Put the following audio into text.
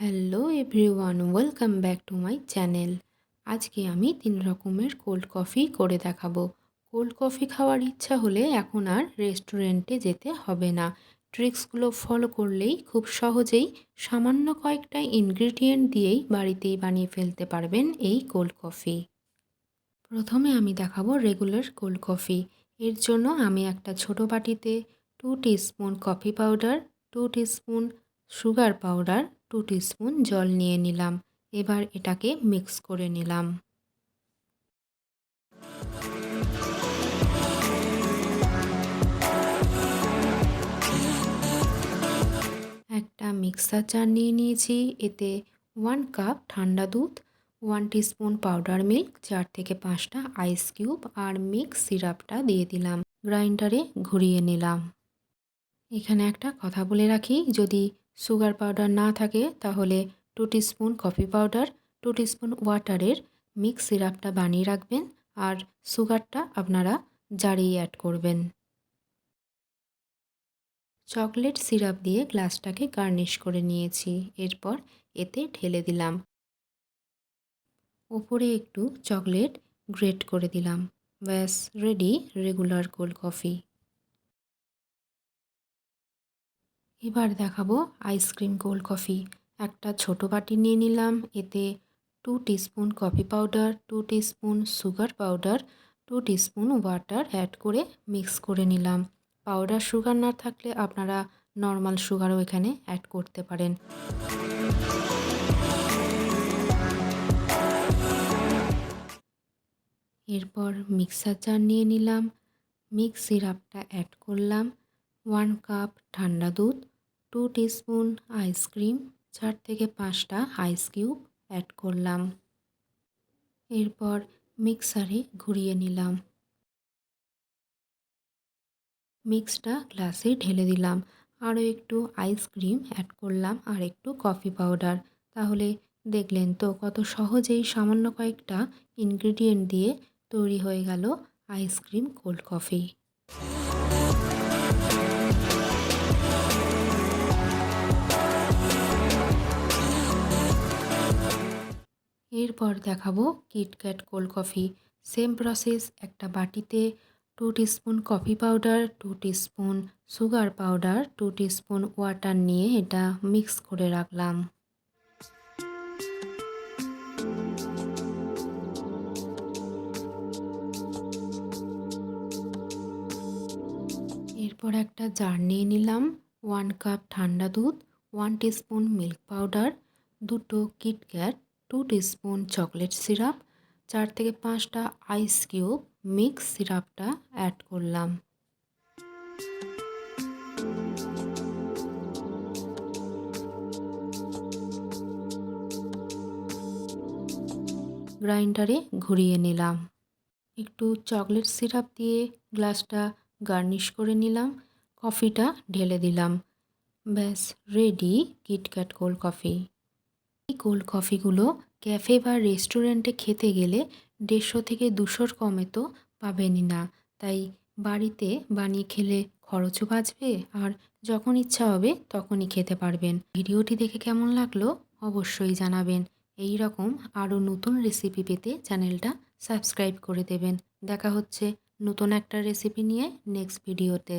Hello everyone, welcome back to my channel. আজকে আমি 3 রকমের কোল্ড কফি করে দেখাবো। কোল্ড কফি খাওয়ার ইচ্ছা হলে এখন আর রেস্টুরেন্টে যেতে হবে না। ট্রিক্সগুলো ফলো করলেই খুব সহজেই সামান্য কয়েকটা ইনগ্রিডিয়েন্ট দিয়েই বাড়িতেই বানিয়ে ফেলতে পারবেন এই কোল্ড কফি। প্রথমে আমি দেখাবো রেগুলার কোল্ড কফি। এর জন্য আমি একটা ছোট বাটিতে 2 teaspoon coffee powder, 2 teaspoon sugar powder, 2 teaspoon জল নিয়ে নিলাম। এবার এটাকে মিক্স করে নিলাম। একটা মিক্সার জার নিয়ে নিয়েছি। এতে 1 কাপ ঠান্ডা দুধ, 1 টিস্পুন পাউডার মিল্ক, 4 থেকে 5টা আইস কিউব আর মিক্স সিরাপটা দিয়ে দিলাম। গ্রাইন্ডারে ঘুরিয়ে নিলাম। এখানে একটা কথা বলে রাখি, যদি সুগার পাউডার না থাকে তাহলে 2 টিস্পুন কফি পাউডার, 2 টিস্পুন ওয়াটারের মিক্স সিরাপটা বানিয়ে রাখবেন আর সুগারটা আপনারা জারেই অ্যাড করবেন। চকলেট সিরাপ দিয়ে গ্লাসটাকে গার্নিশ করে নিয়েছি। এরপর এতে ঢেলে দিলাম। ওপরে একটু চকলেট গ্রেট করে দিলাম। ব্যাস রেডি রেগুলার কোল্ড কফি। এবার দেখাবো আইসক্রিম কোল্ড কফি। একটা ছোট বাটি নিয়ে নিলাম। এতে 2 teaspoon coffee powder, 2 teaspoon sugar powder, 2 teaspoon water add করে মিক্স করে নিলাম। পাউডার সুগার না থাকলে আপনারা নর্মাল সুগারও এখানে অ্যাড করতে পারেন। এরপর মিক্সার জার নিয়ে নিলাম। মিক্স সিরাপটা অ্যাড করলাম। 1 কাপ ঠান্ডা দুধ, 2 টিস্পুন আইসক্রিম, 4 থেকে 5টা আইস কিউব অ্যাড করলাম। এরপর মিক্সারে ঘুরিয়ে নিলাম। মিক্সটা গ্লাসে ঢেলে দিলাম। আরও একটু আইসক্রিম অ্যাড করলাম আর একটু কফি পাউডার। তাহলে দেখলেন তো কত সহজেই সামান্য কয়েকটা ইনগ্রিডিয়েন্ট দিয়ে তৈরি হয়ে গেল আইসক্রিম কোল্ড কফি। এরপর দেখাবো KitKat cold coffee. Same process. একটা বাটিতে 2 teaspoon coffee powder, 2 teaspoon sugar powder, 2 teaspoon water নিয়ে এটা মিক্স করে রাখলাম। এরপর একটা জার নিয়ে নিলাম। 1 কাপ ঠান্ডা দুধ, 1 টিস্পুন মিল্ক পাউডার, 2টো কিটক্যাট, 2 টিস্পুন চকলেট সিরাপ, 4 থেকে 5টা আইস কিউব মিক্স সিরাপটা অ্যাড করলাম। গ্রাইন্ডারে ঘুরিয়ে নিলাম। একটু চকলেট সিরাপ দিয়ে গ্লাসটা গার্নিশ করে নিলাম। কফিটা ঢেলে দিলাম। ব্যাস রেডি কিটক্যাট কোল্ড কফি। এই কোল্ড কফিগুলো ক্যাফে বা রেস্টুরেন্টে খেতে গেলে 150 থেকে 200-র কমে তো পাবেনই না। তাই বাড়িতে বানিয়ে খেলে খরচও বাঁচবে আর যখন ইচ্ছা হবে তখনই খেতে পারবেন। ভিডিওটি দেখে কেমন লাগলো অবশ্যই জানাবেন। এই রকম আরও নতুন রেসিপি পেতে চ্যানেলটা সাবস্ক্রাইব করে দেবেন। দেখা হচ্ছে নতুন একটা রেসিপি নিয়ে নেক্সট ভিডিওতে।